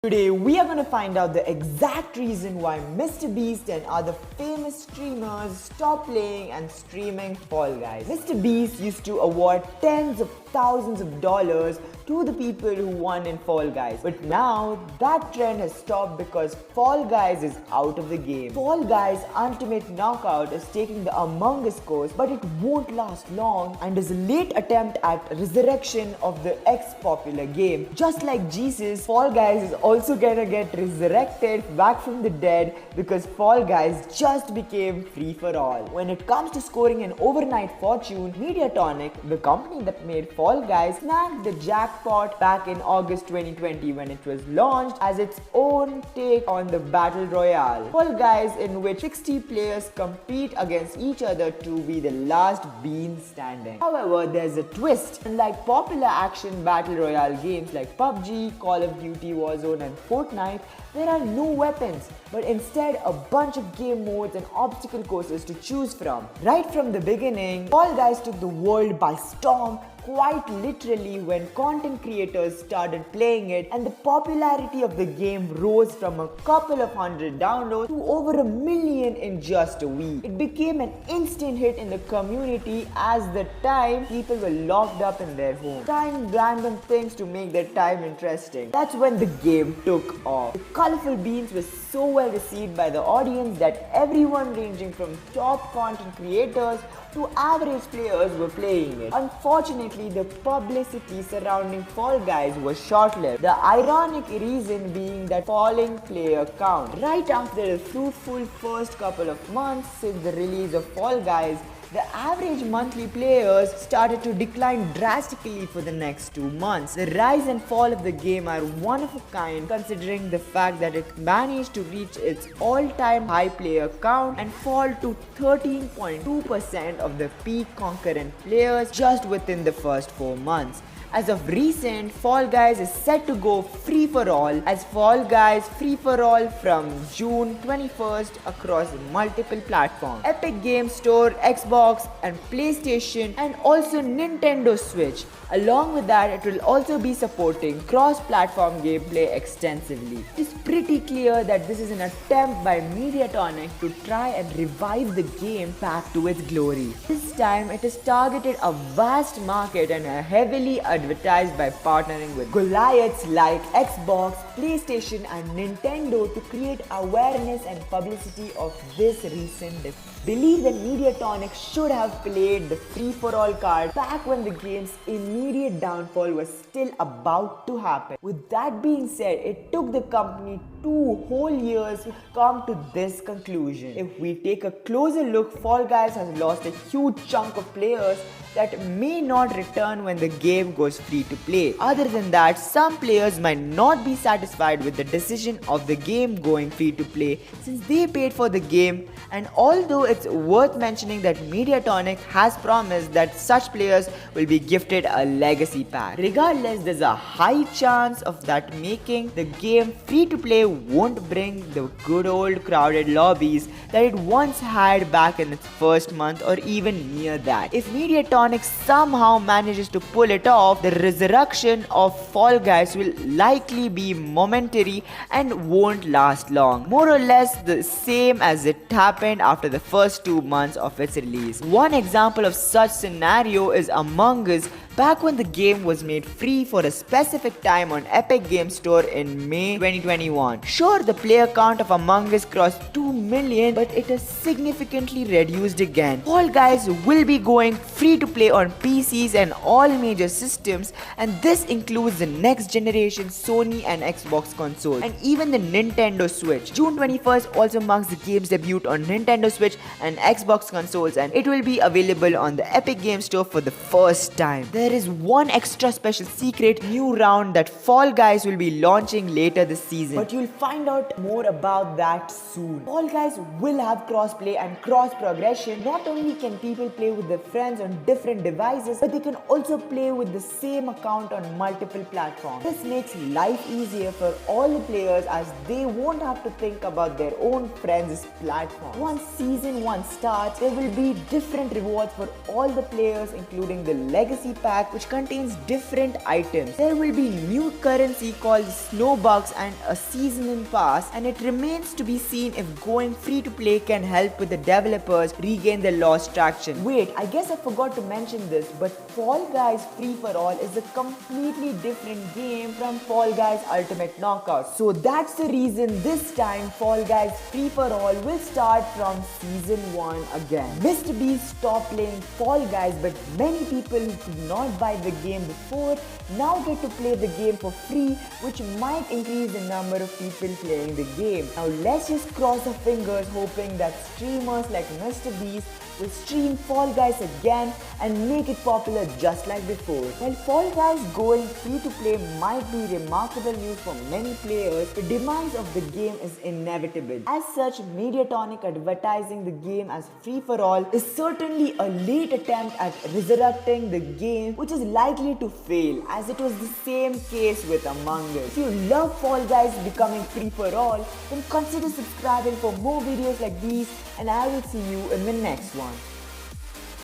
Today we are going to find out the exact reason why MrBeast and other famous streamers stopped playing and streaming Fall Guys. MrBeast used to award tens of thousands of dollars to the people who won in Fall Guys. But now that trend has stopped because Fall Guys is out of the game. Fall Guys Ultimate Knockout is taking the Among Us course, but it won't last long and is a late attempt at resurrection of the ex-popular game. Just like Jesus, Fall Guys is also gonna get resurrected back from the dead because Fall Guys just became free for all. When it comes to scoring an overnight fortune, Mediatonic, the company that made Fall Guys, snagged the jackpot back in August 2020 when it was launched as its own take on the Battle Royale. Fall Guys, in which 60 players compete against each other to be the last bean standing. However, there's a twist. Unlike popular action Battle Royale games like PUBG, Call of Duty Warzone and Fortnite, there are no weapons, but instead a bunch of game modes and obstacle courses to choose from. Right from the beginning, Fall Guys took the world by storm, quite literally, when content creators started playing it, and the popularity of the game rose from a couple of hundred downloads to over 1 million in just a week. It became an instant hit in the community as the time people were locked up in their homes, trying random things to make their time interesting. That's when the game took off. The colorful beans were so well received by the audience that everyone ranging from top content creators to average players were playing it. Unfortunately, the publicity surrounding Fall Guys was short-lived. The ironic reason being that falling player count. Right after a fruitful first couple of months since the release of Fall Guys, the average monthly players started to decline drastically for the next 2 months. The rise and fall of the game are one of a kind, considering the fact that it managed to reach its all-time high player count and fall to 13.2% of the peak concurrent players just within the first 4 months. As of recent, Fall Guys is set to go free for all as Fall Guys Free for All from June 21st across multiple platforms: Epic Games Store, Xbox and PlayStation, and also Nintendo Switch. Along with that, it will also be supporting cross-platform gameplay extensively. It's pretty clear that this is an attempt by Mediatonic to try and revive the game back to its glory. This time, it has targeted a vast market and are heavily advertised by partnering with Goliaths like Xbox, PlayStation and Nintendo to create awareness and publicity of this recent defeat. Believe that Mediatonic should have played the free-for-all card back when the game's immediate downfall was still about to happen. With that being said, it took the company 2 whole years to come to this conclusion. If we take a closer look, Fall Guys has lost a huge chunk of players that may not return when the game goes free to play. Other than that, some players might not be satisfied with the decision of the game going free to play since they paid for the game, and although it's worth mentioning that Mediatonic has promised that such players will be gifted a legacy pack. Regardless, there's a high chance of that making the game free to play won't bring the good old crowded lobbies that it once had back in its first month or even near that. If Mediatonic somehow manages to pull it off, the resurrection of Fall Guys will likely be momentary and won't last long. More or less the same as it happened after the first 2 months of its release. One example of such scenario is Among Us, back when the game was made free for a specific time on Epic Games Store in May 2021. Sure, the player count of Among Us crossed 2 million, but it has significantly reduced again. Fall Guys will be going free to play on PCs and all major systems, and this includes the next generation Sony and Xbox console, and even the Nintendo Switch. June 21st also marks the game's debut on Nintendo Switch and Xbox consoles, and it will be available on the Epic Games Store for the first time. There is one extra special secret new round that Fall Guys will be launching later this season, but you'll find out more about that soon. Fall Guys will have crossplay and cross progression. Not only can people play with their friends on different devices, but they can also play with the same account on multiple platforms. This makes life easier for all the players as they won't have to think about their own friends' platforms. Once Season 1 starts, there will be different rewards for all the players, including the Legacy Pack, pack which contains different items. There will be new currency called Snowbucks and a season pass, and it remains to be seen if going free to play can help with the developers regain their lost traction. Wait, I guess I forgot to mention this, but Fall Guys Free for All is a completely different game from Fall Guys Ultimate Knockout. So that's the reason this time Fall Guys Free for All will start from Season 1 again. Mr. Beast stopped playing Fall Guys, but many people who could not buy the game before now get to play the game for free, which might increase the number of people playing the game. Now let's just cross our fingers hoping that streamers like Mr. Beast will stream Fall Guys again and make it popular just like before. While Fall Guys going free to play might be remarkable news for many players, the demise of the game is inevitable. As such, Mediatonic advertising the game as free for all is certainly a late attempt at resurrecting the game, which is likely to fail, as it was the same case with Among Us. If you love Fall Guys becoming free for all, then consider subscribing for more videos like these, and I will see you in the next one.